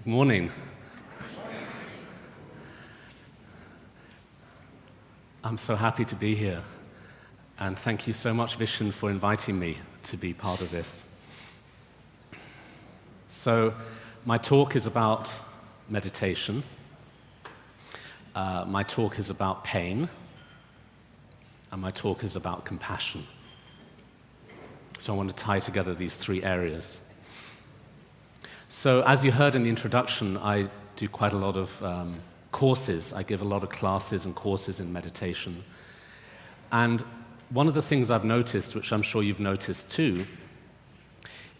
morning. I'm so happy to be here, and thank you so much, Vishen, for inviting me to be part of this. So, my talk is about meditation. My talk is about pain, and my talk is about compassion. So I want to tie together these three areas. So as you heard in the introduction, I do quite a lot of courses. I give a lot of classes and courses in meditation. And one of the things I've noticed, which I'm sure you've noticed too,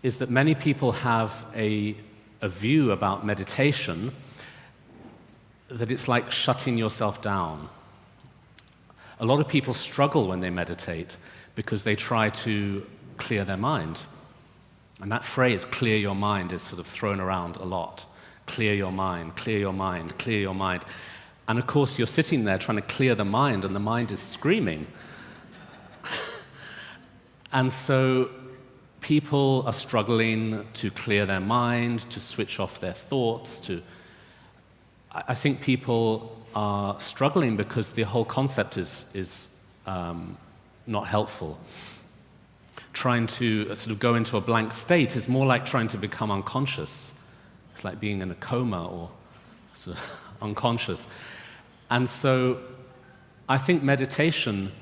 is that many people have a view about meditation that it's like shutting yourself down. A lot of people struggle when they meditate because they try to clear their mind. And that phrase, clear your mind, is sort of thrown around a lot. Clear your mind, clear your mind, clear your mind. And of course, you're sitting there trying to clear the mind, and the mind is screaming. And so people are struggling to clear their mind, to switch off their thoughts, I think people are struggling because the whole concept is not helpful. Trying to sort of go into a blank state is more like trying to become unconscious. It's like being in a coma or sort of unconscious. And so I think meditation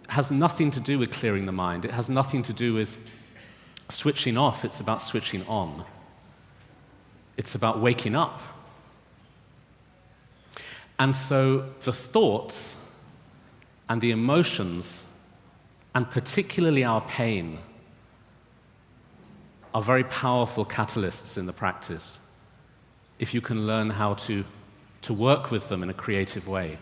has nothing to do with clearing the mind. It has nothing to do with switching off. It's about switching on. It's about waking up. And so the thoughts and the emotions, and particularly our pain, are very powerful catalysts in the practice if you can learn how to work with them in a creative way.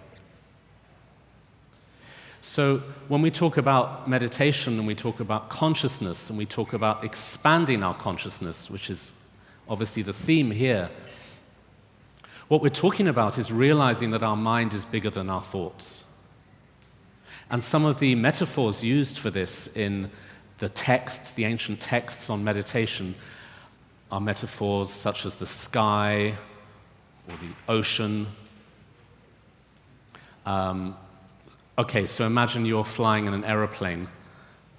So when we talk about meditation and we talk about consciousness and we talk about expanding our consciousness, which is obviously the theme here, what we're talking about is realizing that our mind is bigger than our thoughts. And some of the metaphors used for this in the texts, the ancient texts on meditation, are metaphors such as the sky or the ocean. Okay, so imagine you're flying in an aeroplane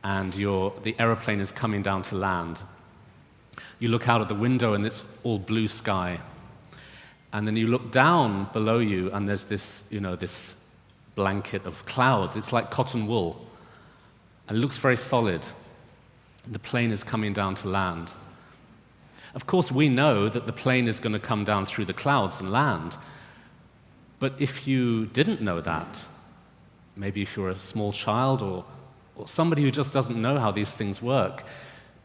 and the aeroplane is coming down to land. You look out of the window and it's all blue sky. And then you look down below you and there's this, this blanket of clouds. It's like cotton wool. And it looks very solid. The plane is coming down to land. Of course, we know that the plane is going to come down through the clouds and land. But if you didn't know that, maybe if you're a small child or somebody who just doesn't know how these things work,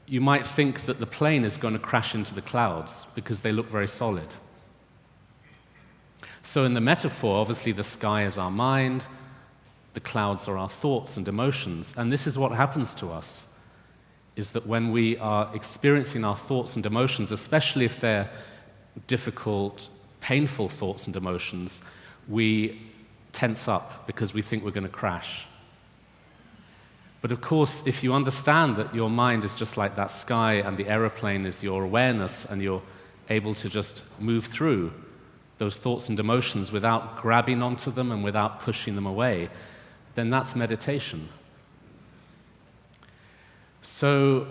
you might think that the plane is going to crash into the clouds because they look very solid. So in the metaphor, obviously the sky is our mind, the clouds are our thoughts and emotions, and this is what happens to us, is that when we are experiencing our thoughts and emotions, especially if they're difficult, painful thoughts and emotions, we tense up because we think we're going to crash. But of course, if you understand that your mind is just like that sky and the aeroplane is your awareness and you're able to just move through those thoughts and emotions without grabbing onto them and without pushing them away, then that's meditation. So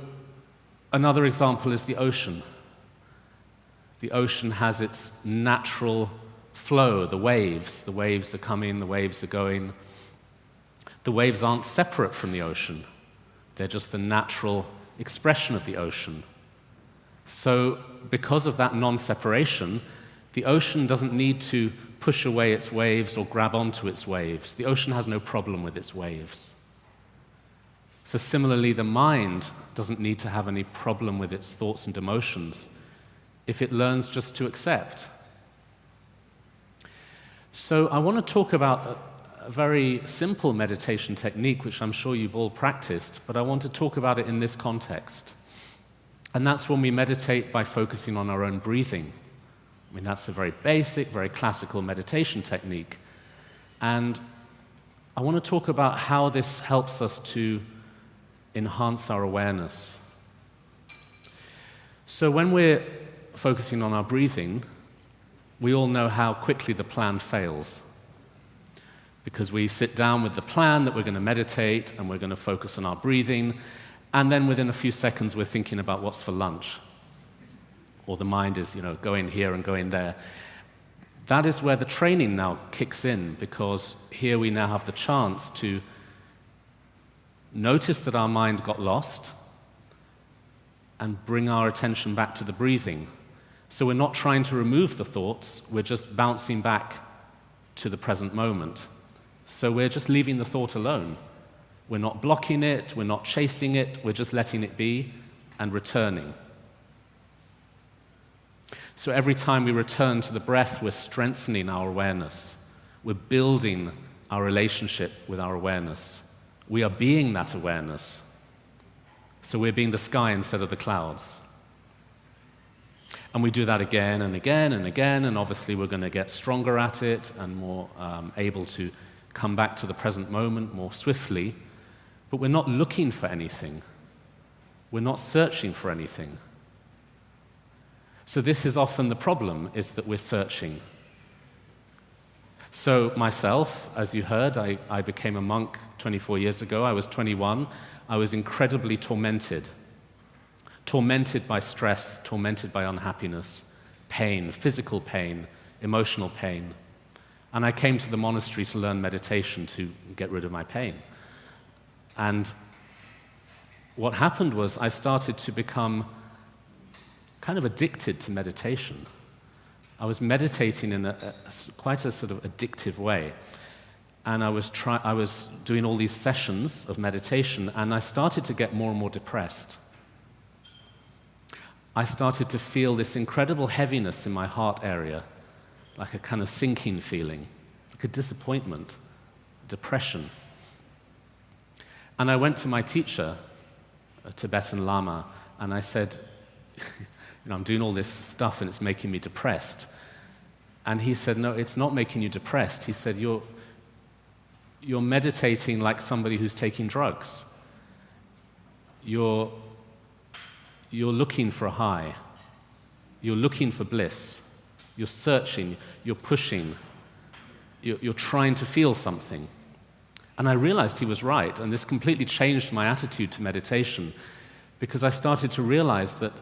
another example is the ocean. The ocean has its natural flow, the waves. The waves are coming, the waves are going. The waves aren't separate from the ocean. They're just the natural expression of the ocean. So because of that non-separation, the ocean doesn't need to push away its waves or grab onto its waves. The ocean has no problem with its waves. So similarly, the mind doesn't need to have any problem with its thoughts and emotions if it learns just to accept. So I want to talk about a very simple meditation technique, which I'm sure you've all practiced, but I want to talk about it in this context. And that's when we meditate by focusing on our own breathing. I mean, that's a very basic, very classical meditation technique. And I want to talk about how this helps us to enhance our awareness. So when we're focusing on our breathing, we all know how quickly the plan fails. Because we sit down with the plan that we're going to meditate and we're going to focus on our breathing, and then within a few seconds we're thinking about what's for lunch. Or the mind is, going here and going there. That is where the training now kicks in, because here we now have the chance to notice that our mind got lost and bring our attention back to the breathing. So we're not trying to remove the thoughts, we're just bouncing back to the present moment. So we're just leaving the thought alone. We're not blocking it, we're not chasing it, we're just letting it be and returning. So every time we return to the breath, we're strengthening our awareness. We're building our relationship with our awareness. We are being that awareness. So we're being the sky instead of the clouds. And we do that again and again and again, and obviously we're going to get stronger at it and more able to come back to the present moment more swiftly. But we're not looking for anything. We're not searching for anything. So this is often the problem, is that we're searching. So myself, as you heard, I became a monk 24 years ago. I was 21. I was incredibly tormented. Tormented by stress, tormented by unhappiness, pain, physical pain, emotional pain. And I came to the monastery to learn meditation to get rid of my pain. And what happened was I started to become kind of addicted to meditation. I was meditating in quite a sort of addictive way. And I was doing all these sessions of meditation, and I started to get more and more depressed. I started to feel this incredible heaviness in my heart area, like a kind of sinking feeling, like a disappointment, depression. And I went to my teacher, a Tibetan Lama, and I said, I'm doing all this stuff and it's making me depressed. And he said, no, it's not making you depressed. He said, you're meditating like somebody who's taking drugs. You're looking for a high. You're looking for bliss. You're searching. You're pushing. You're trying to feel something. And I realized he was right, and this completely changed my attitude to meditation, because I started to realize that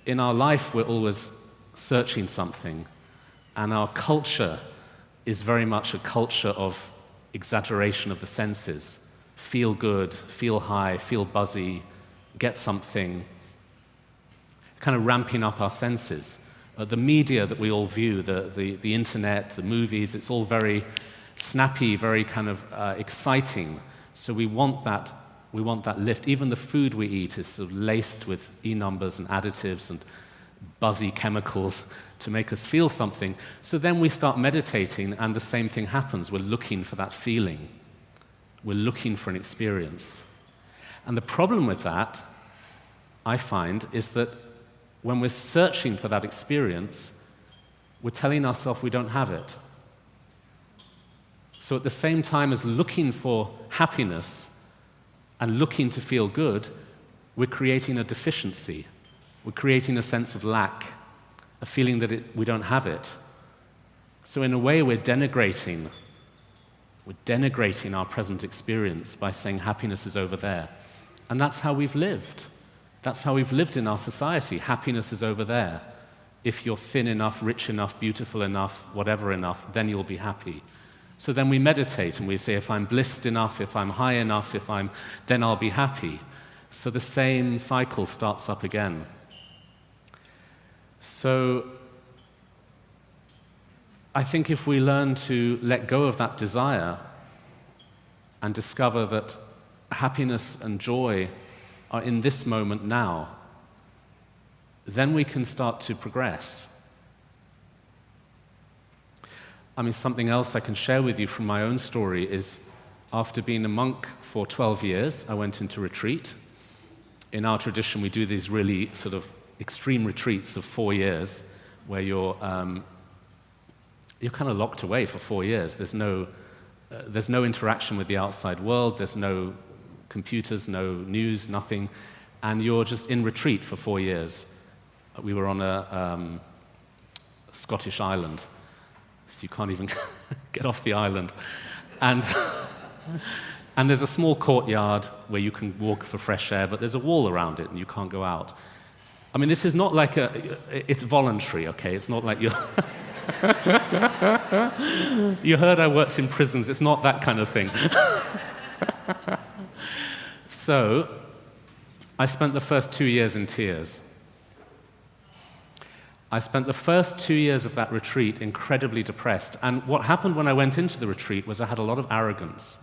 in our life we're always searching something, and our culture is very much a culture of exaggeration of the senses. Feel good, feel high, feel buzzy, get something, kind of ramping up our senses. The media that we all view, the internet, the movies, it's all very snappy, very kind of exciting. So we want that lift. Even the food we eat is sort of laced with E-numbers and additives and buzzy chemicals to make us feel something. So then we start meditating, and the same thing happens. We're looking for that feeling. We're looking for an experience. And the problem with that, I find, is that when we're searching for that experience, we're telling ourselves we don't have it. So at the same time as looking for happiness and looking to feel good, we're creating a deficiency. We're creating a sense of lack, a feeling that we don't have it. So in a way, we're denigrating our present experience by saying happiness is over there. And that's how we've lived. That's how we've lived in our society. Happiness is over there. If you're thin enough, rich enough, beautiful enough, whatever enough, then you'll be happy. So then we meditate and we say, if I'm blissed enough, if I'm high enough, then I'll be happy. So the same cycle starts up again. So I think if we learn to let go of that desire and discover that happiness and joy are in this moment now, then we can start to progress. I mean, something else I can share with you from my own story is, after being a monk for 12 years, I went into retreat. In our tradition, we do these really sort of extreme retreats of 4 years, where you're kind of locked away for 4 years. There's no interaction with the outside world. There's no computers, no news, nothing, and you're just in retreat for 4 years. We were on a Scottish island, so you can't even get off the island. And, and there's a small courtyard where you can walk for fresh air, but there's a wall around it and you can't go out. I mean, this is not like it's voluntary, okay? It's not like you're... You heard I worked in prisons. It's not that kind of thing. So, I spent the first 2 years in tears. I spent the first 2 years of that retreat incredibly depressed. And what happened when I went into the retreat was I had a lot of arrogance.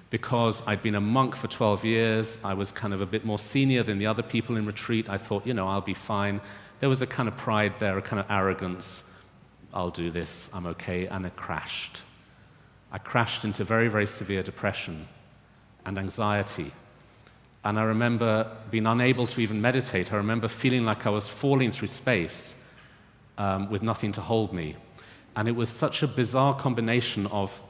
Because I'd been a monk for 12 years, I was kind of a bit more senior than the other people in retreat. I thought, I'll be fine. There was a kind of pride there, a kind of arrogance. I'll do this, I'm okay, and it crashed. I crashed into very, very severe depression and anxiety. And I remember being unable to even meditate. I remember feeling like I was falling through space with nothing to hold me. And it was such a bizarre combination of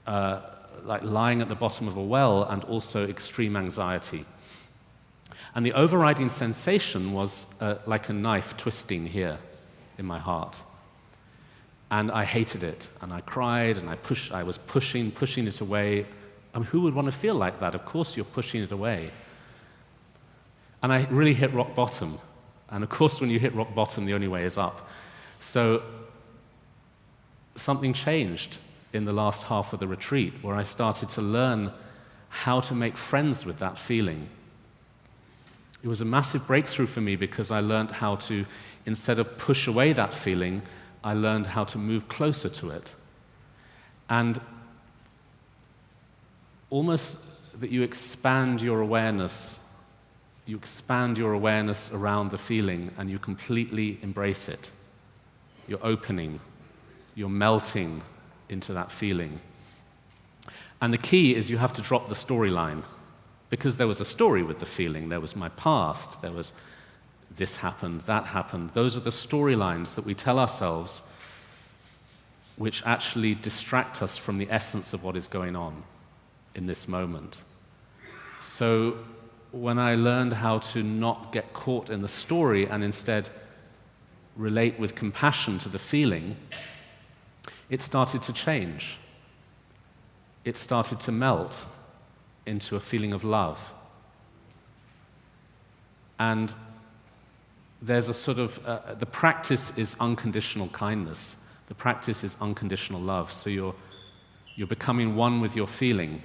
like lying at the bottom of a well and also extreme anxiety. And the overriding sensation was like a knife twisting here in my heart. And I hated it, and I cried, and I was pushing it away. I mean, who would want to feel like that? Of course you're pushing it away. And I really hit rock bottom. And of course, when you hit rock bottom, the only way is up. So something changed in the last half of the retreat, where I started to learn how to make friends with that feeling. It was a massive breakthrough for me because I learned how to, instead of push away that feeling, I learned how to move closer to it. And almost that you expand your awareness around the feeling and you completely embrace it. You're opening, you're melting into that feeling. And the key is you have to drop the storyline, because there was a story with the feeling. There was my past, there was this happened, that happened. Those are the storylines that we tell ourselves which actually distract us from the essence of what is going on in this moment. So when I learned how to not get caught in the story and instead relate with compassion to the feeling, it started to change. It started to melt into a feeling of love. And there's a sort of, the practice is unconditional kindness. The practice is unconditional love. So you're becoming one with your feeling.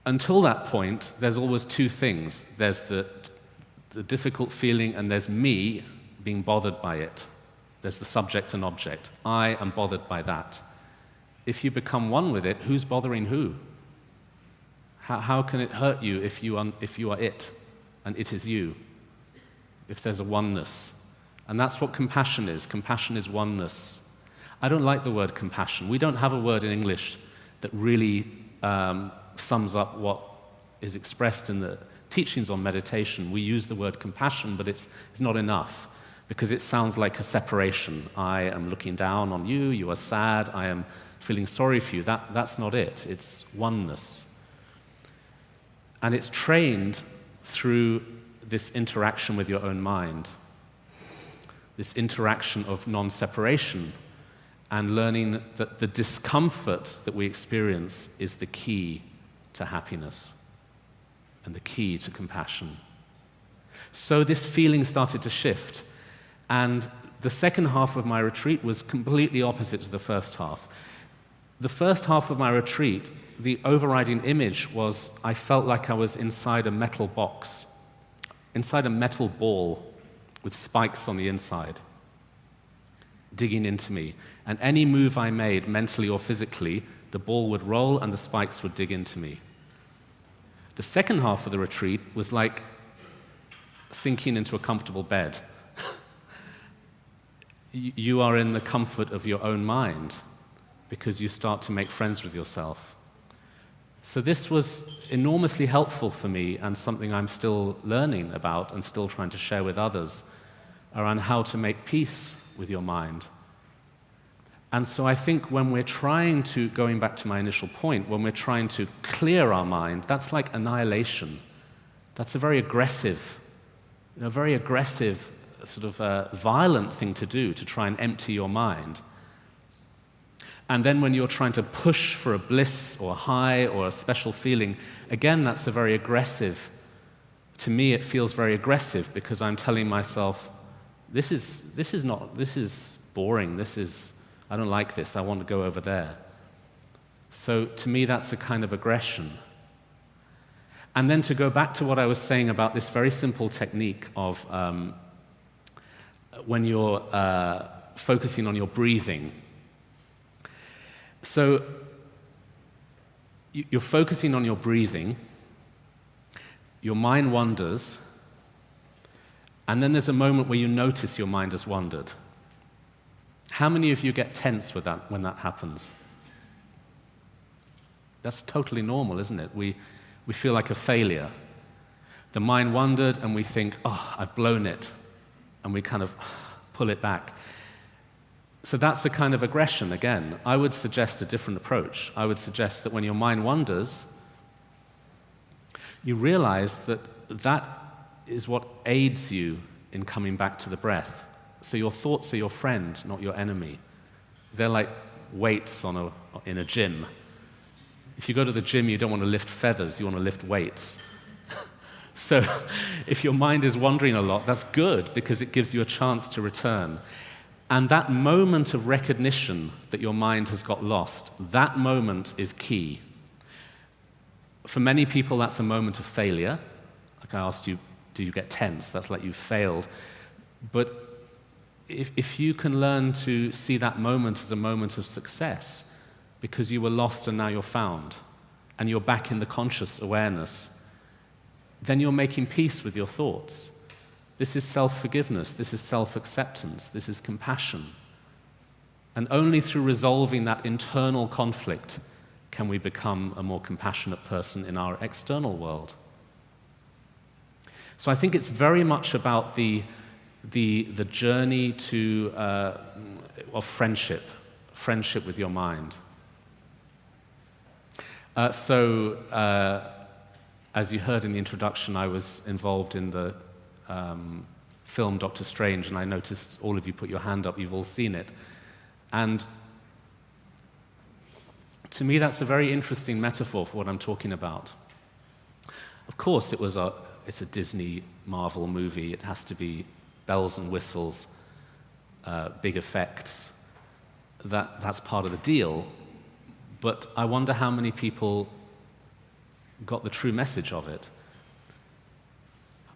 Until that point, there's always two things. There's the difficult feeling, and there's me being bothered by it. There's the subject and object. I am bothered by that. If you become one with it, who's bothering who? How can it hurt you if you are it, and it is you? If there's a oneness. And that's what compassion is. Compassion is oneness. I don't like the word compassion. We don't have a word in English that really sums up what is expressed in the teachings on meditation. We use the word compassion, but it's not enough, because it sounds like a separation. I am looking down on you, you are sad, I am feeling sorry for you. That's not it. It's oneness. And it's trained through this interaction with your own mind, this interaction of non-separation, and learning that the discomfort that we experience is the key to happiness and the key to compassion. So this feeling started to shift, and the second half of my retreat was completely opposite to the first half. The first half of my retreat, the overriding image was I felt like I was inside a metal box, inside a metal ball with spikes on the inside, digging into me. And any move I made, mentally or physically, the ball would roll and the spikes would dig into me. The second half of the retreat was like sinking into a comfortable bed. You are in the comfort of your own mind because you start to make friends with yourself. So this was enormously helpful for me, and something I'm still learning about and still trying to share with others around how to make peace with your mind. And so I think when we're trying to, going back to my initial point, when we're trying to clear our mind, that's like annihilation. That's a very aggressive sort of violent thing to do, to try and empty your mind. And then when you're trying to push for a bliss or a high or a special feeling, again, that's a very aggressive. To me, it feels very aggressive because I'm telling myself, this is boring, I don't like this, I want to go over there. So to me, that's a kind of aggression. And then to go back to what I was saying about this very simple technique of when you're focusing on your breathing. So you're focusing on your breathing, your mind wanders, and then there's a moment where you notice your mind has wandered. How many of you get tense with that when that happens? That's totally normal, isn't it? We feel like a failure. The mind wandered and we think, oh, I've blown it, and we kind of pull it back. So that's a kind of aggression again. I would suggest a different approach. I would suggest that when your mind wanders, you realize that that is what aids you in coming back to the breath. So your thoughts are your friend, not your enemy. They're like weights in a gym. If you go to the gym, you don't want to lift feathers, you want to lift weights. So if your mind is wandering a lot, that's good because it gives you a chance to return. And that moment of recognition that your mind has got lost, that moment is key. For many people, that's a moment of failure. Like I asked you, do you get tense? That's like you failed. But if you can learn to see that moment as a moment of success, because you were lost and now you're found, and you're back in the conscious awareness, then you're making peace with your thoughts. This is self-forgiveness, this is self-acceptance, this is compassion. And only through resolving that internal conflict can we become a more compassionate person in our external world. So I think it's very much about the journey of friendship with your mind. As you heard in the introduction, I was involved in the film Doctor Strange, and I noticed all of you put your hand up, you've all seen it. And to me, that's a very interesting metaphor for what I'm talking about. Of course, it's a Disney Marvel movie. It has to be bells and whistles, big effects. That's part of the deal. But I wonder how many people got the true message of it.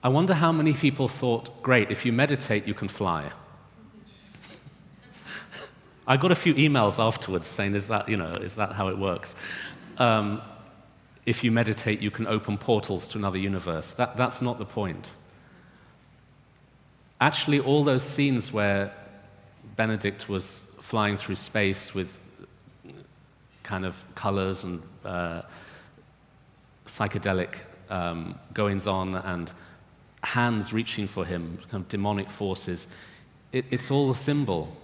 I wonder how many people thought, great, if you meditate, you can fly. I got a few emails afterwards saying, is that how it works? If you meditate, you can open portals to another universe. That's not the point. Actually, all those scenes where Benedict was flying through space with kind of colors and psychedelic goings-on and hands reaching for him, kind of demonic forces, it's all a symbol.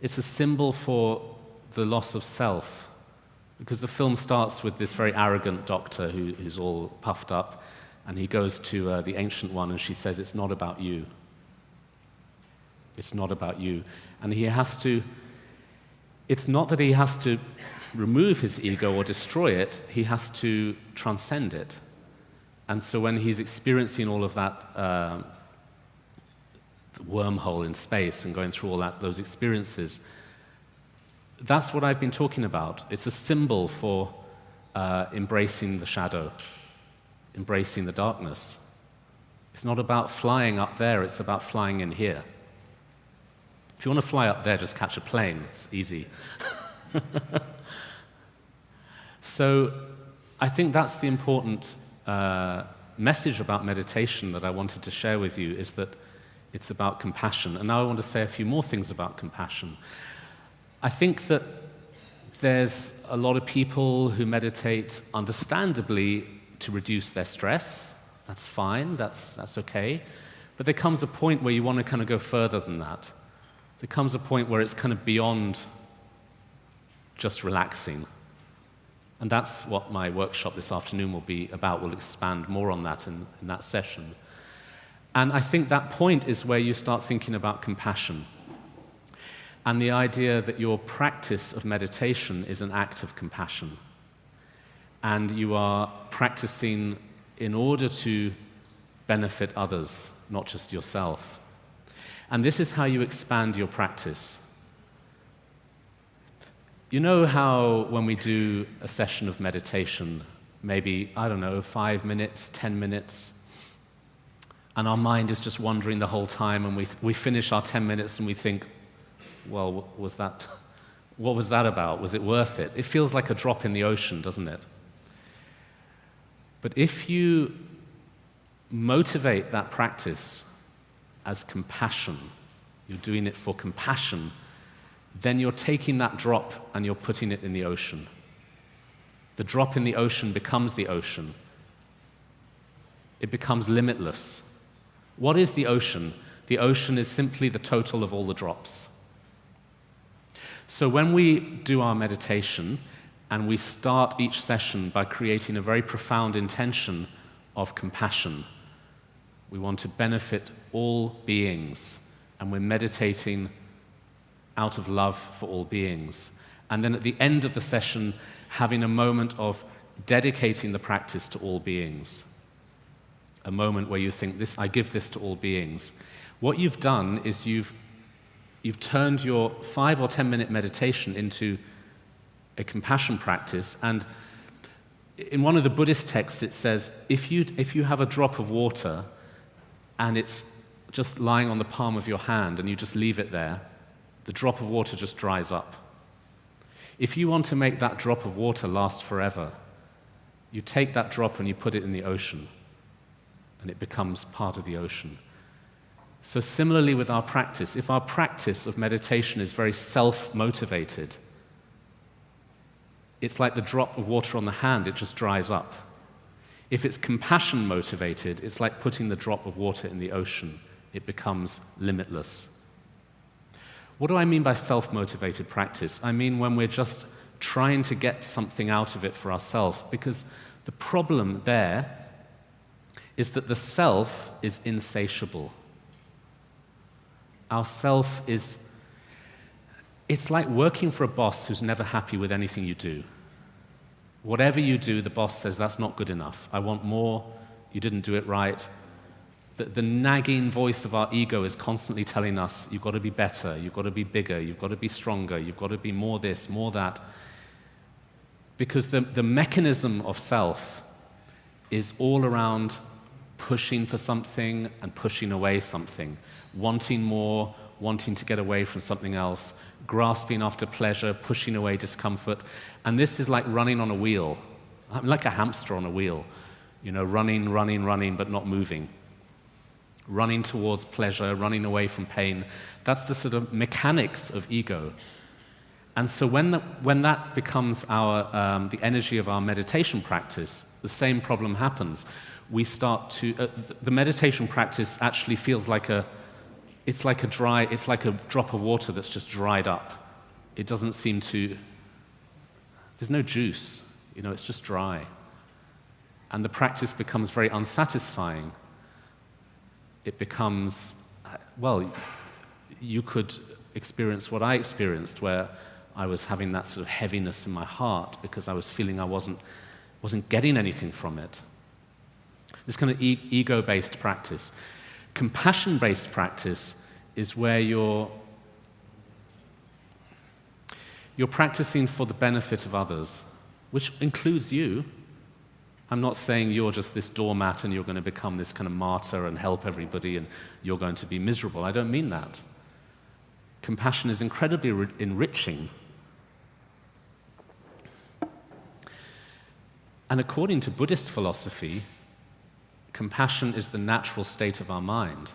It's a symbol for the loss of self, because the film starts with this very arrogant doctor who's all puffed up, and he goes to the Ancient One, and she says, it's not about you. It's not about you. And it's not that he has to remove his ego or destroy it, he has to transcend it. And so when he's experiencing all of that wormhole in space and going through all those experiences, that's what I've been talking about. It's a symbol for embracing the shadow, embracing the darkness. It's not about flying up there, it's about flying in here. If you want to fly up there, just catch a plane. It's easy. So I think that's the important message about meditation that I wanted to share with you, is that it's about compassion. And now I want to say a few more things about compassion. I think that there's a lot of people who meditate understandably to reduce their stress. That's fine, that's okay. But there comes a point where you want to kind of go further than that. There comes a point where it's kind of beyond just relaxing. And that's what my workshop this afternoon will be about. We'll expand more on that in that session. And I think that point is where you start thinking about compassion and the idea that your practice of meditation is an act of compassion. And you are practicing in order to benefit others, not just yourself. And this is how you expand your practice. You know how when we do a session of meditation, maybe, 5 minutes, 10 minutes, and our mind is just wandering the whole time, and we finish our 10 minutes and we think, well, what was that about? Was it worth it? It feels like a drop in the ocean, doesn't it? But if you motivate that practice as compassion, you're doing it for compassion, then you're taking that drop and you're putting it in the ocean. The drop in the ocean becomes the ocean. It becomes limitless. What is the ocean? The ocean is simply the total of all the drops. So when we do our meditation and we start each session by creating a very profound intention of compassion, we want to benefit all beings, and we're meditating out of love for all beings. And then at the end of the session, having a moment of dedicating the practice to all beings. A moment where you think, I give this to all beings. What you've done is you've turned your 5 or 10 minute meditation into a compassion practice. And in one of the Buddhist texts it says, if you have a drop of water and it's just lying on the palm of your hand and you just leave it there, the drop of water just dries up. If you want to make that drop of water last forever, you take that drop and you put it in the ocean, and it becomes part of the ocean. So similarly with our practice, if our practice of meditation is very self-motivated, it's like the drop of water on the hand, it just dries up. If it's compassion motivated, it's like putting the drop of water in the ocean. It becomes limitless. What do I mean by self-motivated practice? I mean when we're just trying to get something out of it for ourselves, because the problem there is that the self is insatiable. Our self is, it's like working for a boss who's never happy with anything you do. Whatever you do, the boss says, that's not good enough. I want more. You didn't do it right. The nagging voice of our ego is constantly telling us, you've got to be better, you've got to be bigger, you've got to be stronger, you've got to be more this, more that. Because the mechanism of self is all around pushing for something and pushing away something, wanting more, wanting to get away from something else, grasping after pleasure, pushing away discomfort. And this is like running on a wheel. I'm like a hamster on a wheel, running, but not moving. Running towards pleasure, running away from pain. That's the sort of mechanics of ego. And so when that becomes the energy of our meditation practice, the same problem happens. We start to, the meditation practice actually feels like it's like a drop of water that's just dried up. It doesn't seem to, there's no juice, it's just dry. And the practice becomes very unsatisfying. It becomes, you could experience what I experienced, where I was having that sort of heaviness in my heart because I was feeling I wasn't getting anything from it. This kind of ego-based practice. Compassion-based practice is where you're practicing for the benefit of others, which includes you. I'm not saying you're just this doormat and you're going to become this kind of martyr and help everybody and you're going to be miserable. I don't mean that. Compassion is incredibly enriching. And according to Buddhist philosophy, compassion is the natural state of our mind.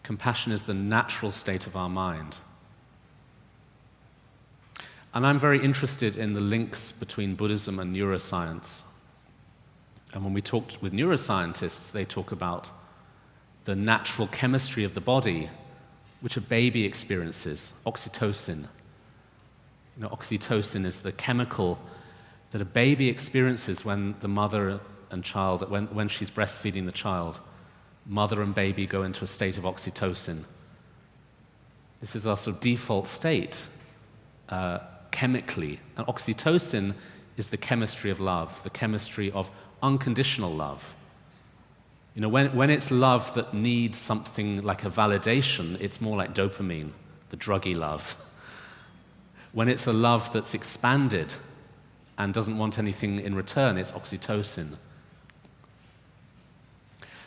Compassion is the natural state of our mind. And I'm very interested in the links between Buddhism and neuroscience. And when we talked with neuroscientists, they talk about the natural chemistry of the body, which a baby experiences, oxytocin. Oxytocin is the chemical that a baby experiences when the mother and child, when she's breastfeeding the child, mother and baby go into a state of oxytocin. This is our sort of default state chemically. And oxytocin is the chemistry of love, the chemistry of unconditional love. You know, when it's love that needs something like a validation, it's more like dopamine, the druggy love. When it's a love that's expanded and doesn't want anything in return, it's oxytocin.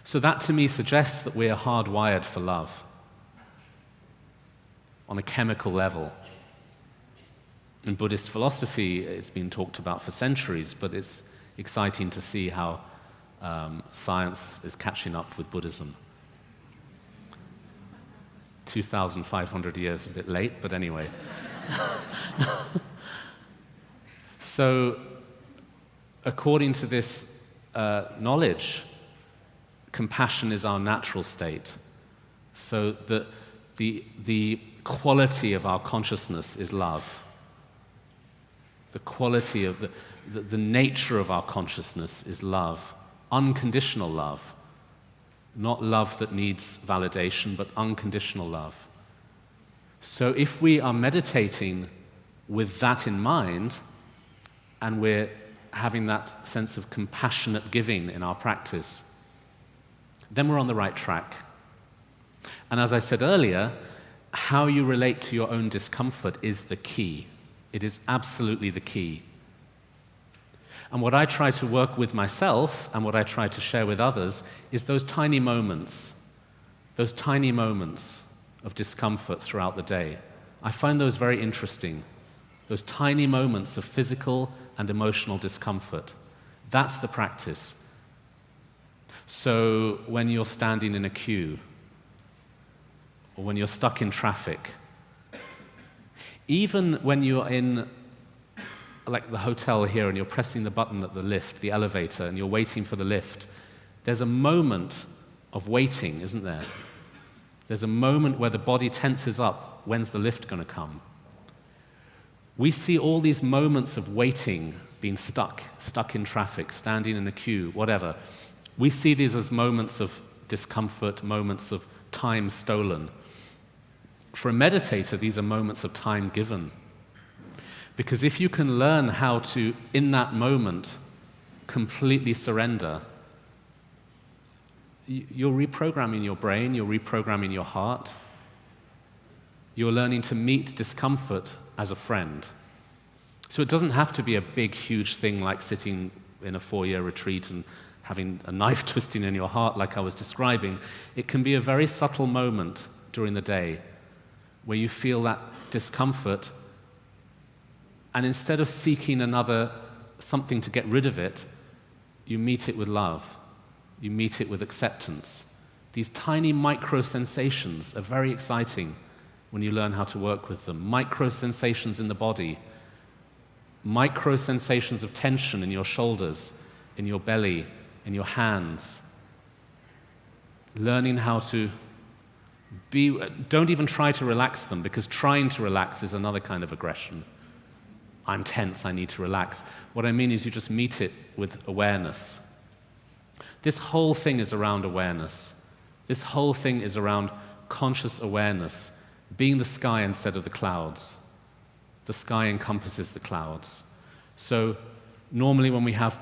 So that to me suggests that we're hardwired for love on a chemical level. In Buddhist philosophy, it's been talked about for centuries, but it's exciting to see how science is catching up with Buddhism. 2,500 years, a bit late, but anyway. So, according to this knowledge, compassion is our natural state. So the quality of our consciousness is love. The quality of the nature of our consciousness is love. Unconditional love. Not love that needs validation, but unconditional love. So if we are meditating with that in mind, and we're having that sense of compassionate giving in our practice, then we're on the right track. And as I said earlier, how you relate to your own discomfort is the key. It is absolutely the key. And what I try to work with myself and what I try to share with others is those tiny moments of discomfort throughout the day. I find those very interesting. Those tiny moments of physical and emotional discomfort. That's the practice. So when you're standing in a queue, or when you're stuck in traffic, even when you're in like the hotel here and you're pressing the button at the lift, the elevator, and you're waiting for the lift, there's a moment of waiting, isn't there? There's a moment where the body tenses up. When's the lift going to come? We see all these moments of waiting, being stuck in traffic, standing in a queue, whatever. We see these as moments of discomfort, moments of time stolen. For a meditator, these are moments of time given. Because if you can learn how to, in that moment, completely surrender, you're reprogramming your brain, you're reprogramming your heart. You're learning to meet discomfort as a friend. So it doesn't have to be a big, huge thing like sitting in a 4-year retreat and having a knife twisting in your heart like I was describing. It can be a very subtle moment during the day where you feel that discomfort, and instead of seeking something to get rid of it, you meet it with love. You meet it with acceptance. These tiny micro sensations are very exciting when you learn how to work with them. Micro sensations in the body, micro sensations of tension in your shoulders, in your belly, in your hands. Learning how to don't even try to relax them, because trying to relax is another kind of aggression. I'm tense, I need to relax. What I mean is you just meet it with awareness. This whole thing is around awareness. This whole thing is around conscious awareness, being the sky instead of the clouds. The sky encompasses the clouds. So normally when we have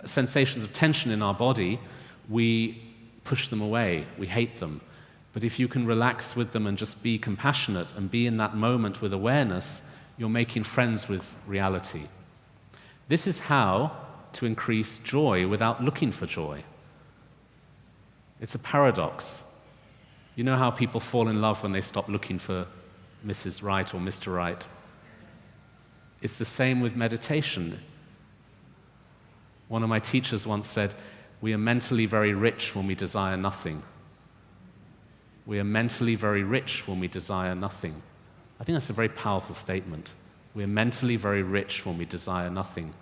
sensations of tension in our body, we push them away, we hate them. But if you can relax with them and just be compassionate and be in that moment with awareness, you're making friends with reality. This is how to increase joy without looking for joy. It's a paradox. You know how people fall in love when they stop looking for Mrs. Right or Mr. Right? It's the same with meditation. One of my teachers once said, "We are mentally very rich when we desire nothing." We are mentally very rich when we desire nothing. I think that's a very powerful statement. We are mentally very rich when we desire nothing.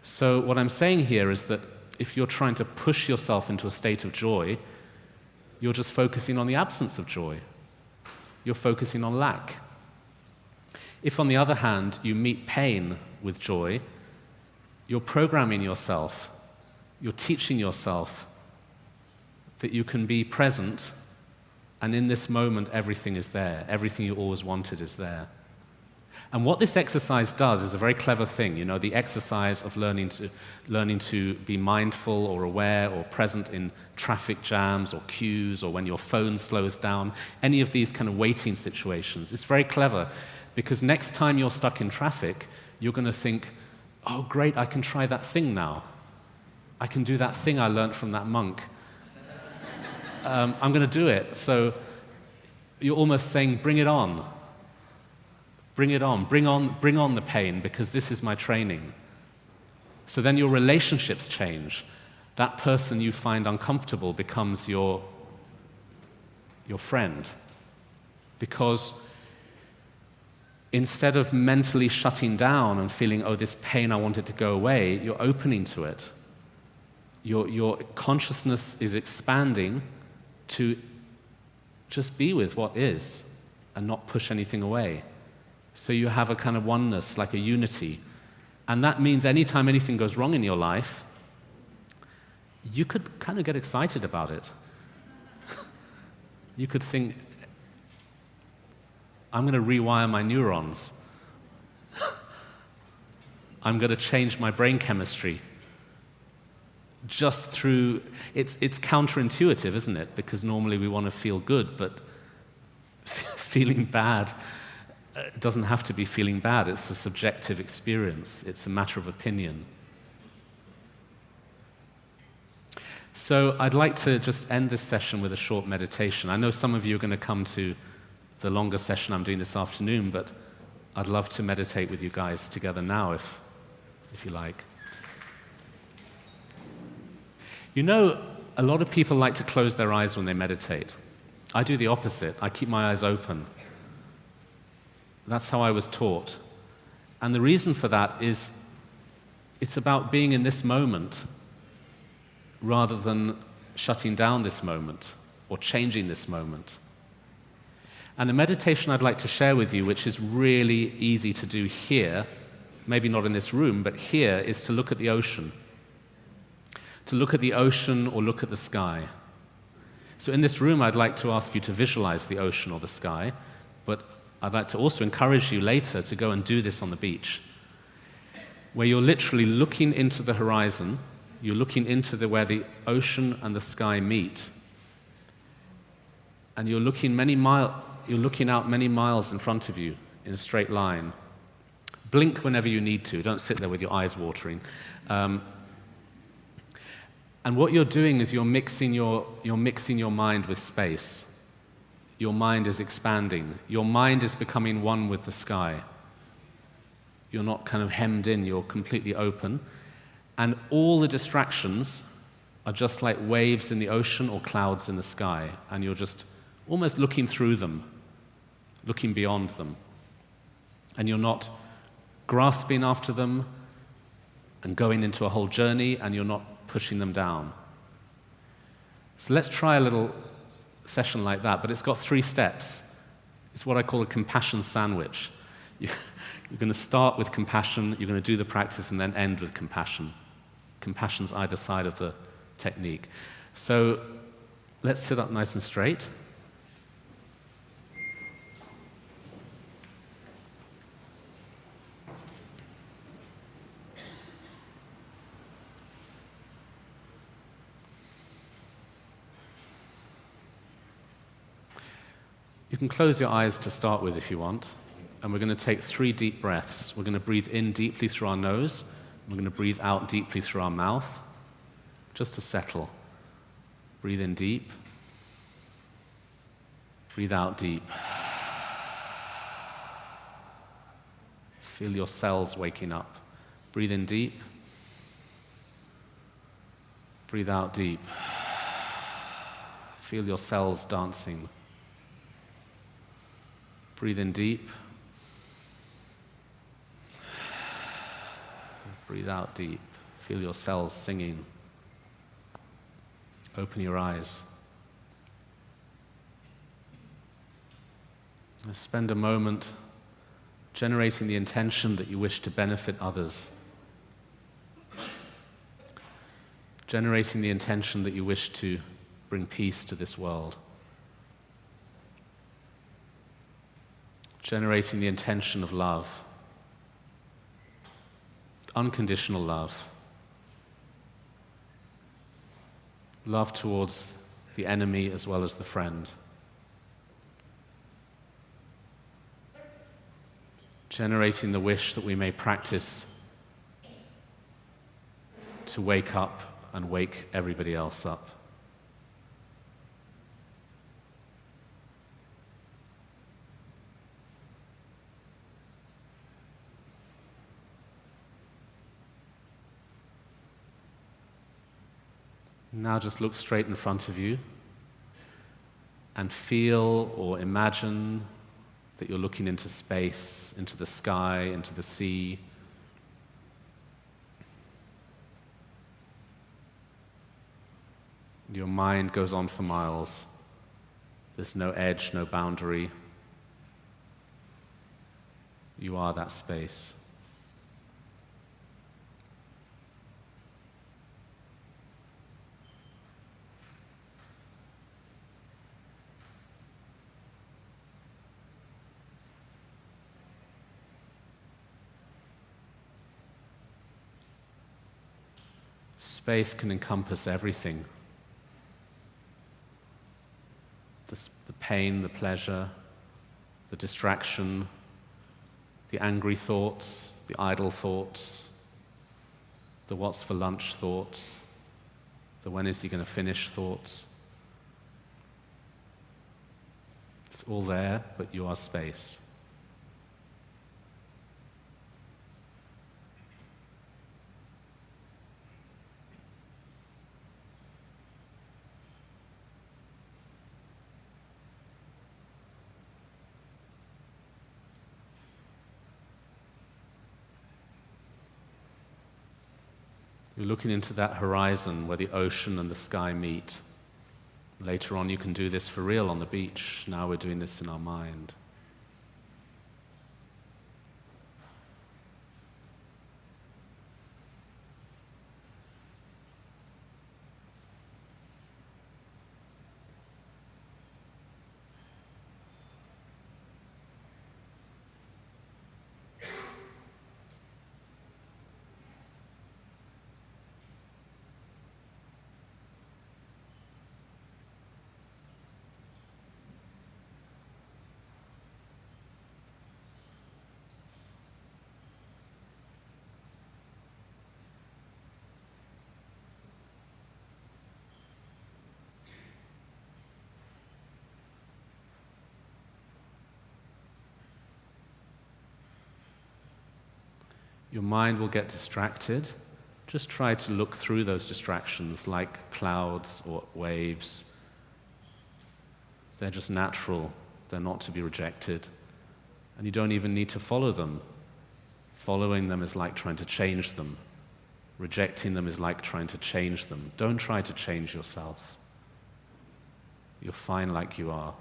So what I'm saying here is that if you're trying to push yourself into a state of joy, you're just focusing on the absence of joy. You're focusing on lack. If, on the other hand, you meet pain with joy, you're programming yourself you're teaching yourself that you can be present, and in this moment everything is there. Everything you always wanted is there. And what this exercise does is a very clever thing, the exercise of learning to be mindful or aware or present in traffic jams or queues or when your phone slows down, any of these kind of waiting situations. It's very clever because next time you're stuck in traffic, you're going to think, oh, great, I can try that thing now. I can do that thing I learned from that monk. I'm going to do it. So you're almost saying, bring it on. Bring it on. Bring on the pain, because this is my training. So then your relationships change. That person you find uncomfortable becomes your friend. Because instead of mentally shutting down and feeling, oh, this pain, I want it to go away, you're opening to it. Your consciousness is expanding to just be with what is and not push anything away. So you have a kind of oneness, like a unity. And that means anytime anything goes wrong in your life, you could kind of get excited about it. You could think, I'm going to rewire my neurons. I'm going to change my brain chemistry. Just through, it's counterintuitive, isn't it? Because normally we want to feel good, but feeling bad doesn't have to be feeling bad. It's a subjective experience. It's a matter of opinion. So I'd like to just end this session with a short meditation. I know some of you are going to come to the longer session I'm doing this afternoon, but I'd love to meditate with you guys together now, if you like. A lot of people like to close their eyes when they meditate. I do the opposite. I keep my eyes open. That's how I was taught. And the reason for that is it's about being in this moment rather than shutting down this moment or changing this moment. And the meditation I'd like to share with you, which is really easy to do here, maybe not in this room, but here, is to look at the ocean. To look at the ocean or look at the sky. So in this room, I'd like to ask you to visualize the ocean or the sky, but I'd like to also encourage you later to go and do this on the beach, where you're literally looking into the horizon, you're looking into where the ocean and the sky meet, and you're looking out many miles in front of you in a straight line. Blink whenever you need to. Don't sit there with your eyes watering. And what you're doing is you're mixing your mind with space. Your mind is expanding. Your mind is becoming one with the sky. You're not kind of hemmed in, you're completely open. And all the distractions are just like waves in the ocean or clouds in the sky. And you're just almost looking through them, looking beyond them. And you're not grasping after them and going into a whole journey, and you're not pushing them down. So let's try a little session like that, but it's got 3 steps. It's what I call a compassion sandwich. You're going to start with compassion, you're going to do the practice, and then end with compassion. Compassion's either side of the technique. So let's sit up nice and straight. You can close your eyes to start with if you want, and we're going to take 3 deep breaths. We're going to breathe in deeply through our nose, and we're going to breathe out deeply through our mouth, just to settle. Breathe in deep, breathe out deep. Feel your cells waking up. Breathe in deep, breathe out deep. Feel your cells dancing. Breathe in deep. Breathe out deep. Feel your cells singing. Open your eyes. Now spend a moment generating the intention that you wish to benefit others. generating the intention that you wish to bring peace to this world. Generating the intention of love, unconditional love, love towards the enemy as well as the friend. Generating the wish that we may practice to wake up and wake everybody else up. Now just look straight in front of you and feel or imagine that you're looking into space, into the sky, into the sea. Your mind goes on for miles. There's no edge, no boundary. You are that space. Space can encompass everything. The pain, the pleasure, the distraction, the angry thoughts, the idle thoughts, the what's for lunch thoughts, the when is he going to finish thoughts. It's all there, but you are space. You're looking into that horizon where the ocean and the sky meet. Later on, you can do this for real on the beach. Now we're doing this in our mind. Your mind will get distracted. Just try to look through those distractions like clouds or waves. They're just natural. They're not to be rejected. And you don't even need to follow them. Following them is like trying to change them. Rejecting them is like trying to change them. Don't try to change yourself. You're fine like you are.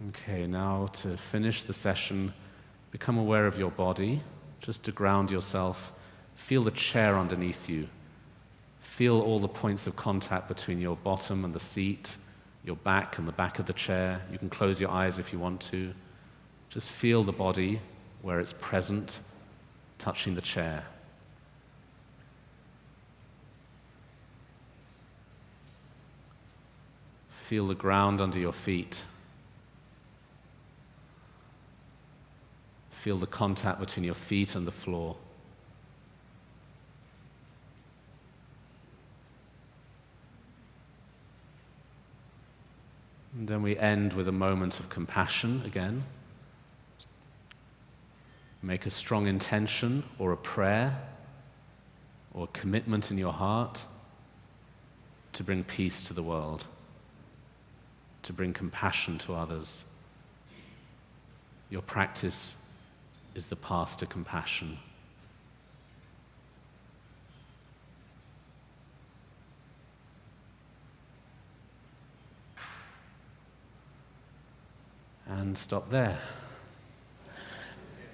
Okay, now to finish the session, become aware of your body, just to ground yourself. Feel the chair underneath you. Feel all the points of contact between your bottom and the seat, your back and the back of the chair. You can close your eyes if you want to. Just feel the body where it's present, touching the chair. Feel the ground under your feet. Feel the contact between your feet and the floor. And then we end with a moment of compassion again. Make a strong intention or a prayer or commitment in your heart to bring peace to the world, to bring compassion to others. Your practice is the path to compassion. And stop there.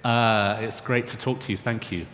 It's great to talk to you. Thank you.